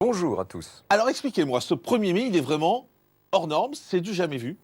Bonjour à tous. Alors expliquez-moi, ce 1er mai, il est vraiment hors norme, c'est du jamais vu.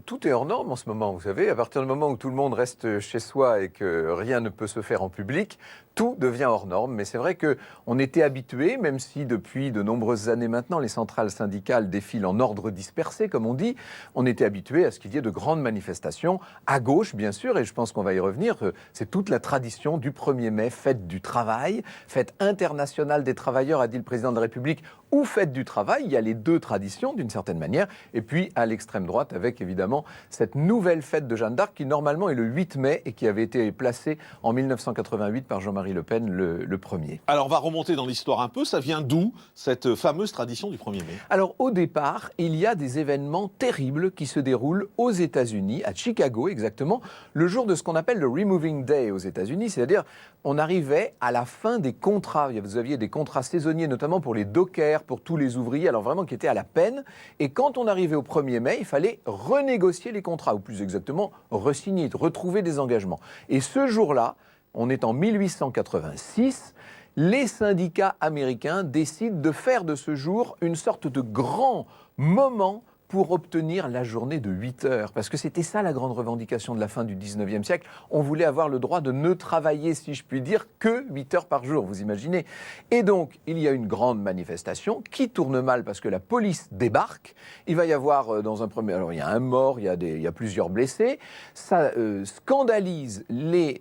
Tout est hors norme en ce moment, vous savez. À partir du moment où tout le monde reste chez soi et que rien ne peut se faire en public, tout devient hors norme. Mais c'est vrai qu'on était habitué, même si depuis de nombreuses années maintenant, les centrales syndicales défilent en ordre dispersé, comme on dit, on était habitué à ce qu'il y ait de grandes manifestations, à gauche bien sûr, et je pense qu'on va y revenir. C'est toute la tradition du 1er mai, fête du travail, fête internationale des travailleurs, a dit le président de la République, ou fête du travail. Il y a les deux traditions d'une certaine manière. Et puis à l'extrême droite, avec évidemment cette nouvelle fête de Jeanne d'Arc qui normalement est le 8 mai et qui avait été placée en 1988 par Jean-Marie Le Pen le 1er. Alors on va remonter dans l'histoire un peu, ça vient d'où cette fameuse tradition du 1er mai? Alors au départ, il y a des événements terribles qui se déroulent aux États-Unis, à Chicago exactement, le jour de ce qu'on appelle le Removing Day aux États-Unis, c'est-à-dire on arrivait à la fin des contrats. Vous aviez des contrats saisonniers, notamment pour les dockers, pour tous les ouvriers, alors vraiment qui étaient à la peine. Et quand on arrivait au 1er mai, il fallait renégocier les contrats, ou plus exactement, re-signer, retrouver des engagements. Et ce jour-là, on est en 1886, les syndicats américains décident de faire de ce jour une sorte de grand moment pour obtenir la journée de 8 heures. Parce que c'était ça la grande revendication de la fin du 19e siècle. On voulait avoir le droit de ne travailler, si je puis dire, que 8 heures par jour, vous imaginez. Et donc, il y a une grande manifestation qui tourne mal parce que la police débarque. Il va y avoir dans un premier... Alors, il y a un mort, il y a plusieurs blessés. Ça scandalise les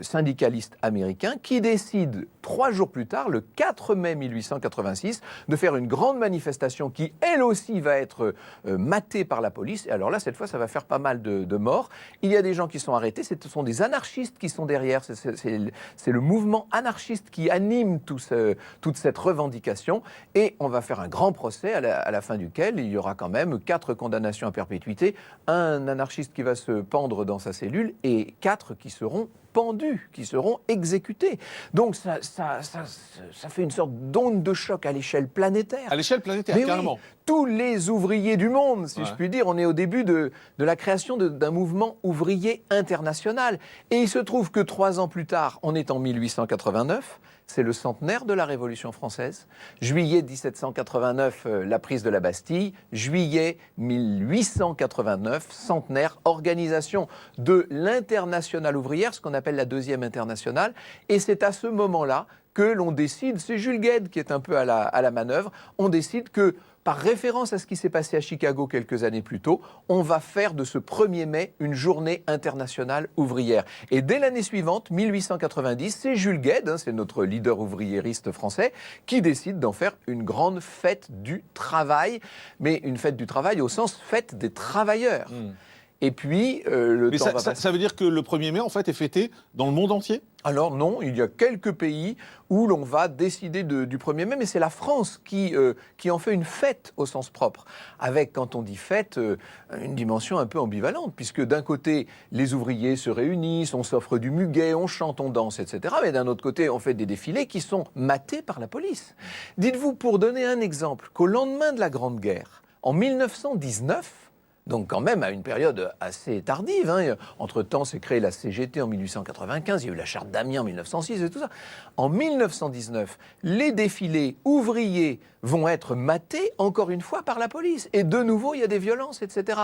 syndicalistes américains qui décident 3 jours plus tard, le 4 mai 1886, de faire une grande manifestation qui, elle aussi, va être matée par la police. Et alors là, cette fois, ça va faire pas mal de morts. Il y a des gens qui sont arrêtés. Ce sont des anarchistes qui sont derrière. C'est le mouvement anarchiste qui anime toute cette revendication. Et on va faire un grand procès à la fin duquel il y aura quand même 4 condamnations à perpétuité, un anarchiste qui va se pendre dans sa cellule et 4 qui seront pendus, qui seront exécutés. Donc ça fait une sorte d'onde de choc à l'échelle planétaire. À l'échelle planétaire, Mais carrément. oui, tous les ouvriers du monde, si je puis dire, on est au début de la création d'un mouvement ouvrier international. Et il se trouve que 3 ans plus tard, on est en 1889, c'est le centenaire de la Révolution française. Juillet 1789, la prise de la Bastille. Juillet 1889, centenaire, organisation de l'Internationale ouvrière, ce qu'on appelle la deuxième internationale. Et c'est à ce moment-là que l'on décide, c'est Jules Guesde qui est un peu à la manœuvre, on décide que, par référence à ce qui s'est passé à Chicago quelques années plus tôt, on va faire de ce 1er mai une journée internationale ouvrière. Et dès l'année suivante, 1890, c'est Jules Guesde, c'est notre leader ouvriériste français, qui décide d'en faire une grande fête du travail, mais une fête du travail au sens fête des travailleurs. Et puis, Mais ça veut dire que le 1er mai, en fait, est fêté dans le monde entier? Alors non, il y a quelques pays où l'on va décider du 1er mai, mais c'est la France qui en fait une fête au sens propre. Avec, quand on dit fête, une dimension un peu ambivalente, puisque d'un côté, les ouvriers se réunissent, on s'offre du muguet, on chante, on danse, etc. Mais d'un autre côté, on fait des défilés qui sont matés par la police. Dites-vous, pour donner un exemple, qu'au lendemain de la Grande Guerre, en 1919, donc quand même à une période assez tardive, entre-temps s'est créée la CGT en 1895, il y a eu la charte d'Amiens en 1906 et tout ça. En 1919, les défilés ouvriers vont être matés encore une fois par la police. Et de nouveau, il y a des violences, etc.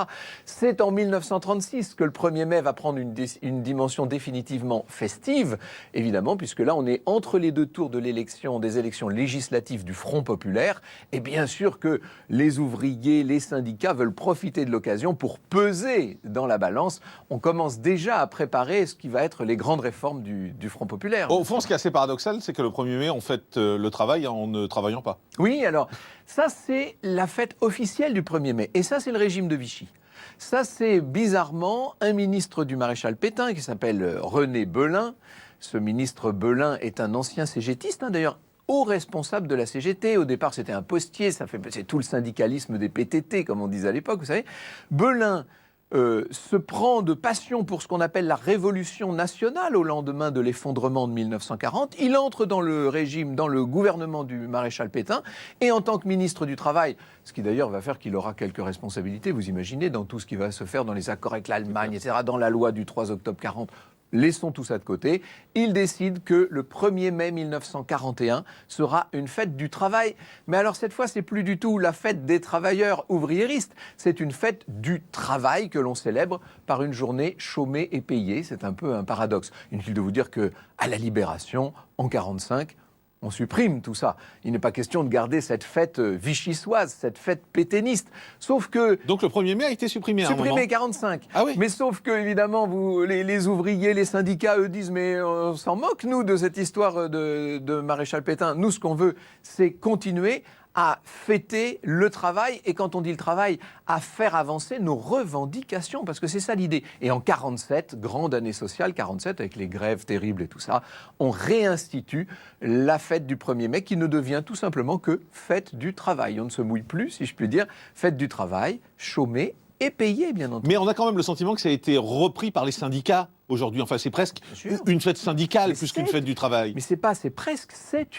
C'est en 1936 que le 1er mai va prendre une dimension définitivement festive, évidemment, puisque là, on est entre les deux tours de des élections législatives du Front populaire. Et bien sûr que les ouvriers, les syndicats veulent profiter de l'occasion pour peser dans la balance. On commence déjà à préparer ce qui va être les grandes réformes du Front populaire. Au fond, ce qui est assez paradoxal, c'est que le 1er mai, on fête le travail en ne travaillant pas. Oui, alors, ça c'est la fête officielle du 1er mai. Et ça, c'est le régime de Vichy. Ça, c'est bizarrement un ministre du maréchal Pétain qui s'appelle René Belin. Ce ministre Belin est un ancien cégétiste, d'ailleurs, haut responsable de la CGT. Au départ, c'était un postier, c'est tout le syndicalisme des PTT, comme on disait à l'époque, vous savez. Belin se prend de passion pour ce qu'on appelle la révolution nationale au lendemain de l'effondrement de 1940. Il entre dans le régime, dans le gouvernement du maréchal Pétain, et en tant que ministre du Travail, ce qui d'ailleurs va faire qu'il aura quelques responsabilités, vous imaginez, dans tout ce qui va se faire dans les accords avec l'Allemagne, etc., dans la loi du 3 octobre 40, laissons tout ça de côté. Il décide que le 1er mai 1941 sera une fête du travail. Mais alors cette fois, c'est plus du tout la fête des travailleurs ouvriéristes. C'est une fête du travail que l'on célèbre par une journée chômée et payée. C'est un peu un paradoxe. Inutile de vous dire qu'à la Libération, en 1945, on supprime tout ça. Il n'est pas question de garder cette fête vichysoise, cette fête pétainiste. Sauf que... Donc le 1er mai a été supprimé à un moment. Supprimé 45. Ah oui. Mais sauf que, évidemment, les ouvriers, les syndicats, eux, disent mais on s'en moque, nous, de cette histoire de Maréchal Pétain. Nous, ce qu'on veut, c'est continuer à fêter le travail, et quand on dit le travail, à faire avancer nos revendications, parce que c'est ça l'idée. Et en 47, grande année sociale, 47, avec les grèves terribles et tout ça, on réinstitue la fête du 1er mai, qui ne devient tout simplement que fête du travail. On ne se mouille plus, si je puis dire, fête du travail, chômée et payée, bien entendu. Mais on a quand même le sentiment que ça a été repris par les syndicats aujourd'hui. Enfin, c'est presque une fête syndicale plus qu'une fête du travail. Mais c'est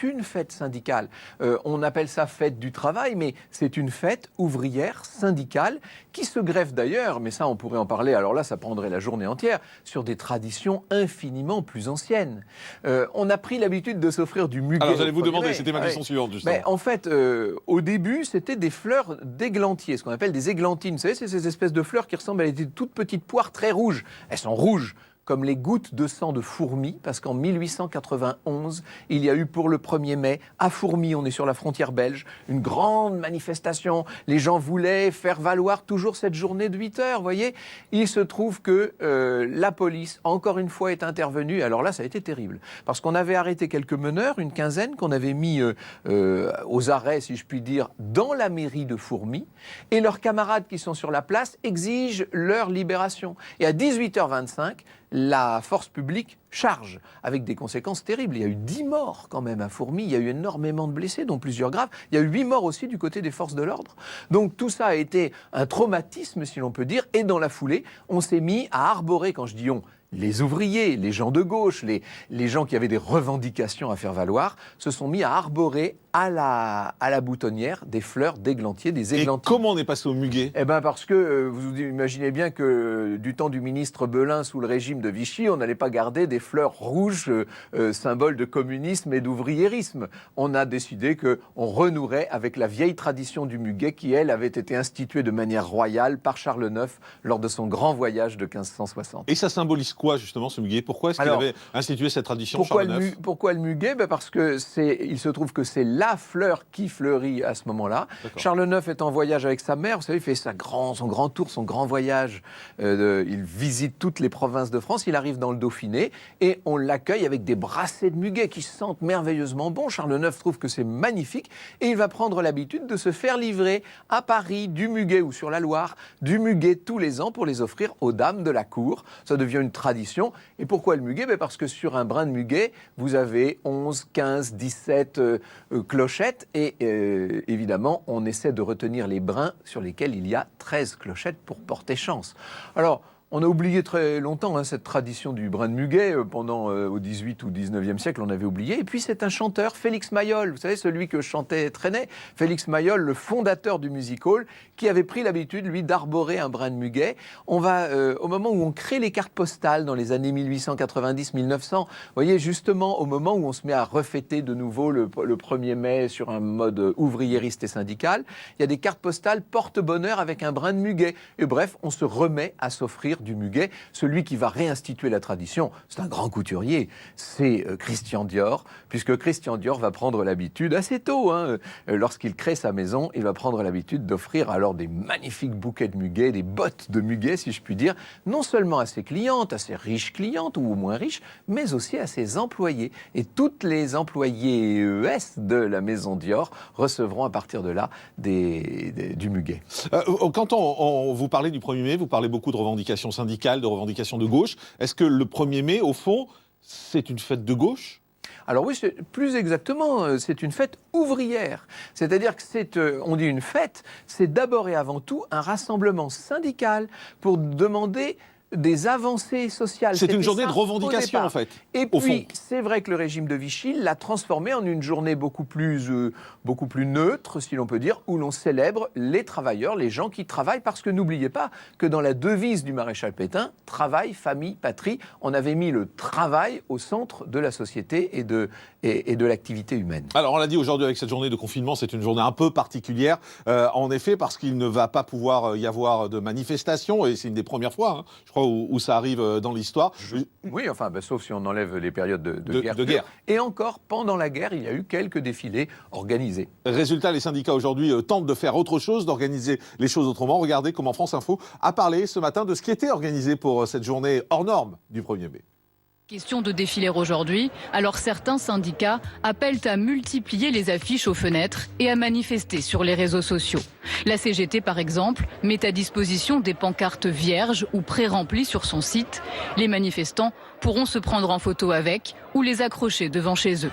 une fête syndicale. On appelle ça fête du travail, mais c'est une fête ouvrière syndicale qui se greffe d'ailleurs, mais ça on pourrait en parler, alors là ça prendrait la journée entière, sur des traditions infiniment plus anciennes. On a pris l'habitude de s'offrir du muguet. Alors j'allais vous demander, c'était ma question suivante justement. Mais en fait, au début, c'était des fleurs d'églantier, ce qu'on appelle des églantines. Vous savez, c'est ces espèces de fleurs qui ressemblent à des toutes petites poires très rouges. Elles sont rouges comme les gouttes de sang de Fourmi, parce qu'en 1891, il y a eu pour le 1er mai, à Fourmi, on est sur la frontière belge, une grande manifestation. Les gens voulaient faire valoir toujours cette journée de 8 heures, vous voyez. Il se trouve que la police, encore une fois, est intervenue. Alors là, ça a été terrible, parce qu'on avait arrêté quelques meneurs, une quinzaine, qu'on avait mis aux arrêts, si je puis dire, dans la mairie de Fourmi, et leurs camarades qui sont sur la place exigent leur libération. Et à 18h25, la force publique charge, avec des conséquences terribles. Il y a eu 10 morts quand même à Fourmi, il y a eu énormément de blessés, dont plusieurs graves. Il y a eu 8 morts aussi du côté des forces de l'ordre. Donc tout ça a été un traumatisme, si l'on peut dire, et dans la foulée, on s'est mis à arborer, quand je dis on, les ouvriers, les gens de gauche, les gens qui avaient des revendications à faire valoir, se sont mis à arborer à la boutonnière des fleurs d'églantier, des églantines. Et comment on est passé au muguet ? Eh bien parce que vous imaginez bien que du temps du ministre Belin sous le régime de Vichy, on n'allait pas garder des fleurs rouges, symbole de communisme et d'ouvriérisme. On a décidé qu'on renouerait avec la vieille tradition du muguet qui, elle, avait été instituée de manière royale par Charles IX lors de son grand voyage de 1560. Et ça symbolise quoi justement ce muguet ? Pourquoi est-ce qu'il avait institué cette tradition, Charles IX ? Pourquoi le muguet ? Parce que il se trouve que c'est la fleur qui fleurit à ce moment-là. D'accord. Charles IX est en voyage avec sa mère, vous savez, il fait son grand tour, son grand voyage. Il visite toutes les provinces de France, il arrive dans le Dauphiné et on l'accueille avec des brassées de muguet qui sentent merveilleusement bon. Charles IX trouve que c'est magnifique et il va prendre l'habitude de se faire livrer à Paris du muguet ou sur la Loire, du muguet tous les ans pour les offrir aux dames de la cour. Ça devient une tradition. Et pourquoi le muguet ? Parce que sur un brin de muguet, vous avez 11, 15, 17 clochettes et évidemment, on essaie de retenir les brins sur lesquels il y a 13 clochettes pour porter chance. Alors, on a oublié très longtemps cette tradition du brin de muguet. Pendant au 18 ou 19e siècle, on avait oublié. Et puis, c'est un chanteur, Félix Mayol, vous savez, celui que chantait Trenet. Félix Mayol, le fondateur du music-hall, qui avait pris l'habitude, lui, d'arborer un brin de muguet. On va, au moment où on crée les cartes postales, dans les années 1890-1900, vous voyez, justement, au moment où on se met à refêter de nouveau le 1er mai sur un mode ouvriériste et syndical, il y a des cartes postales porte-bonheur avec un brin de muguet. Et bref, on se remet à s'offrir du muguet. Celui qui va réinstituer la tradition, c'est un grand couturier, c'est Christian Dior, puisque Christian Dior va prendre l'habitude, assez tôt, lorsqu'il crée sa maison, il va prendre l'habitude d'offrir alors des magnifiques bouquets de muguet, des bottes de muguet, si je puis dire, non seulement à ses clientes, à ses riches clientes ou moins riches, mais aussi à ses employés. Et toutes les employés ES de la maison Dior recevront à partir de là du muguet. Quand on vous parlez du 1er mai, vous parlez beaucoup de revendications syndicales, de revendications de gauche. Est-ce que le 1er mai, au fond, c'est une fête de gauche ? Alors oui, plus exactement, c'est une fête ouvrière. C'est-à-dire que on dit une fête, c'est d'abord et avant tout un rassemblement syndical pour demander des avancées sociales. C'est une C'était journée ça de revendication, au départ. en fait. Et au puis, fond. c'est vrai que le régime de Vichy l'a transformé en une journée beaucoup plus neutre, si l'on peut dire, où l'on célèbre les travailleurs, les gens qui travaillent, parce que n'oubliez pas que dans la devise du maréchal Pétain, travail, famille, patrie, on avait mis le travail au centre de la société et de l'activité humaine. Alors, on l'a dit aujourd'hui avec cette journée de confinement, c'est une journée un peu particulière, en effet, parce qu'il ne va pas pouvoir y avoir de manifestations, et c'est une des premières fois, hein, je crois, où ça arrive dans l'histoire. Oui, enfin, sauf si on enlève les périodes de guerre. de guerre. Et encore, pendant la guerre, il y a eu quelques défilés organisés. Résultat, les syndicats aujourd'hui tentent de faire autre chose, d'organiser les choses autrement. Regardez comment France Info a parlé ce matin de ce qui était organisé pour cette journée hors norme du 1er mai. Question de défiler aujourd'hui, alors certains syndicats appellent à multiplier les affiches aux fenêtres et à manifester sur les réseaux sociaux. La CGT, par exemple, met à disposition des pancartes vierges ou pré-remplies sur son site. Les manifestants pourront se prendre en photo avec ou les accrocher devant chez eux.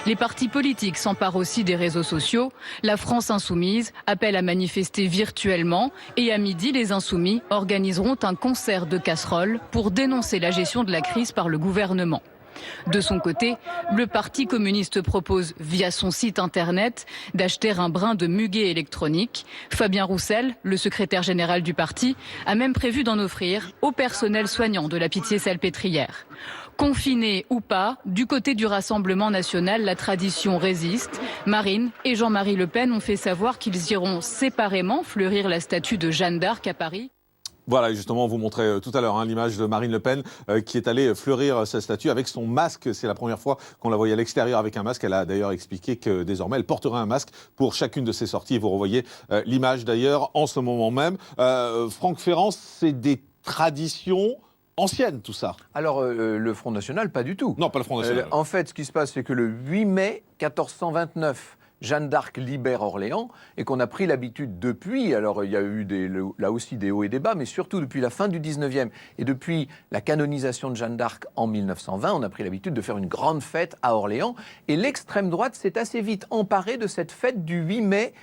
Les partis politiques s'emparent aussi des réseaux sociaux. La France Insoumise appelle à manifester virtuellement et à midi, les Insoumis organiseront un concert de casseroles pour dénoncer la gestion de la crise par le gouvernement. De son côté, le Parti communiste propose, via son site internet, d'acheter un brin de muguet électronique. Fabien Roussel, le secrétaire général du parti, a même prévu d'en offrir au personnel soignant de la Pitié-Salpêtrière. Confinés ou pas, du côté du Rassemblement national, la tradition résiste. Marine et Jean-Marie Le Pen ont fait savoir qu'ils iront séparément fleurir la statue de Jeanne d'Arc à Paris. Voilà, justement, on vous montrait tout à l'heure l'image de Marine Le Pen qui est allée fleurir sa statue avec son masque. C'est la première fois qu'on la voyait à l'extérieur avec un masque. Elle a d'ailleurs expliqué que désormais, elle portera un masque pour chacune de ses sorties. Et vous revoyez l'image d'ailleurs en ce moment même. Franck Ferrand, c'est des traditions anciennes, tout ça. Alors, le Front National, pas du tout. Non, pas le Front National. En fait, ce qui se passe, c'est que le 8 mai 1429, Jeanne d'Arc libère Orléans et qu'on a pris l'habitude depuis, alors il y a eu là aussi des hauts et des bas, mais surtout depuis la fin du 19e et depuis la canonisation de Jeanne d'Arc en 1920, on a pris l'habitude de faire une grande fête à Orléans. Et l'extrême droite s'est assez vite emparée de cette fête du 8 mai,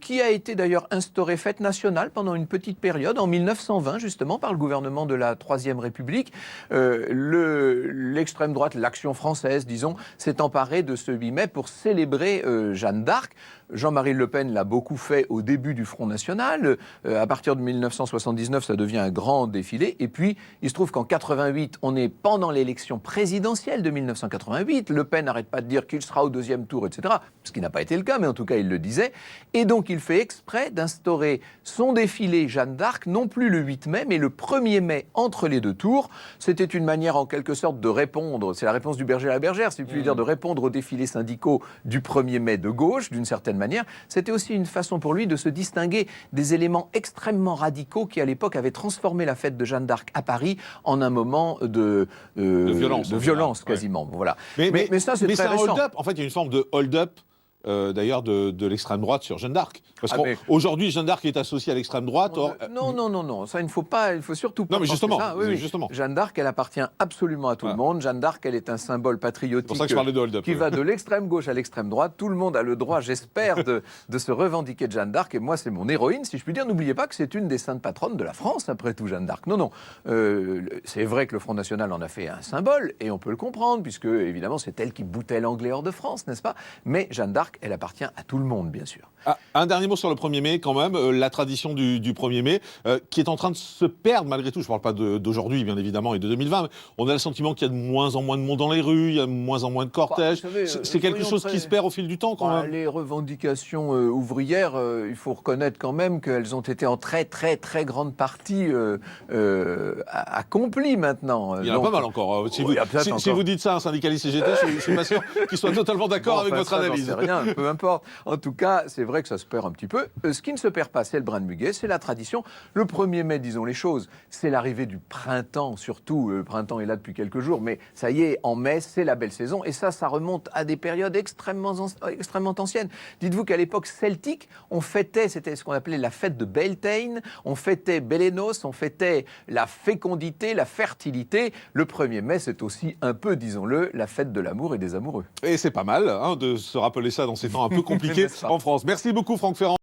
qui a été d'ailleurs instaurée fête nationale pendant une petite période, en 1920 justement, par le gouvernement de la Troisième République. L'extrême droite, l'Action française, disons, s'est emparée de ce 8 mai pour célébrer Jeanne d'Arc. Jean-Marie Le Pen l'a beaucoup fait au début du Front National. À partir de 1979, ça devient un grand défilé. Et puis, il se trouve qu'en 88, on est pendant l'élection présidentielle de 1988. Le Pen n'arrête pas de dire qu'il sera au deuxième tour, etc. Ce qui n'a pas été le cas, mais en tout cas, il le disait. Et donc, il fait exprès d'instaurer son défilé Jeanne d'Arc, non plus le 8 mai, mais le 1er mai entre les deux tours. C'était une manière, en quelque sorte, de répondre. C'est la réponse du berger à la bergère, si je puis dire, de répondre aux défilés syndicaux du 1er mai de gauche, d'une certaine manière. C'était aussi une façon pour lui de se distinguer des éléments extrêmement radicaux qui, à l'époque, avaient transformé la fête de Jeanne d'Arc à Paris en un moment de violence quasiment. Ouais. Voilà. Mais ça, c'est très un récent. hold-up. En fait, il y a une forme de hold-up. D'ailleurs de l'extrême droite sur Jeanne d'Arc. Parce qu'aujourd'hui, Jeanne d'Arc est associée à l'extrême droite. Non, ça il ne faut pas, il faut surtout pas. Non, mais justement, ça. Oui. Jeanne d'Arc, elle appartient absolument à tout le monde. Jeanne d'Arc, elle est un symbole patriotique. C'est pour ça que je parlais de hold-up. Qui va de l'extrême gauche à l'extrême droite. Tout le monde a le droit, j'espère, de se revendiquer de Jeanne d'Arc. Et moi, c'est mon héroïne, si je puis dire. N'oubliez pas que c'est une des saintes patronnes de la France, après tout, Jeanne d'Arc. Non. C'est vrai que le Front National en a fait un symbole, et on peut le comprendre, puisque évidemment, c'est elle qui boutait l'anglais hors de France, n'est-ce pas? Mais Jeanne d'Arc, elle appartient à tout le monde, bien sûr. Un dernier mot sur le 1er mai, quand même, la tradition du 1er mai, qui est en train de se perdre malgré tout. Je ne parle pas d'aujourd'hui, bien évidemment, et de 2020, mais on a le sentiment qu'il y a de moins en moins de monde dans les rues, il y a de moins en moins de cortèges. C'est quelque chose qui se perd au fil du temps, quand même. Les revendications ouvrières, il faut reconnaître quand même qu'elles ont été en très, très, très grande partie accomplies maintenant. Il y en a pas mal encore. Si vous dites ça à un syndicaliste CGT, je ne suis pas sûr qu'il soit totalement d'accord avec votre analyse. J'en sais rien, peu importe. En tout cas, c'est vrai que ça se perd un petit peu. Ce qui ne se perd pas, c'est le brin de muguet, c'est la tradition. Le 1er mai, disons les choses, c'est l'arrivée du printemps, surtout. Le printemps est là depuis quelques jours, mais ça y est, en mai, c'est la belle saison. Et ça remonte à des périodes extrêmement anciennes. Dites-vous qu'à l'époque celtique, on fêtait, c'était ce qu'on appelait la fête de Beltane, on fêtait Bélénos, on fêtait la fécondité, la fertilité. Le 1er mai, c'est aussi un peu, disons-le, la fête de l'amour et des amoureux. Et c'est pas mal de se rappeler ça dans ces temps un peu compliqués en France. Merci beaucoup Franck Ferrand.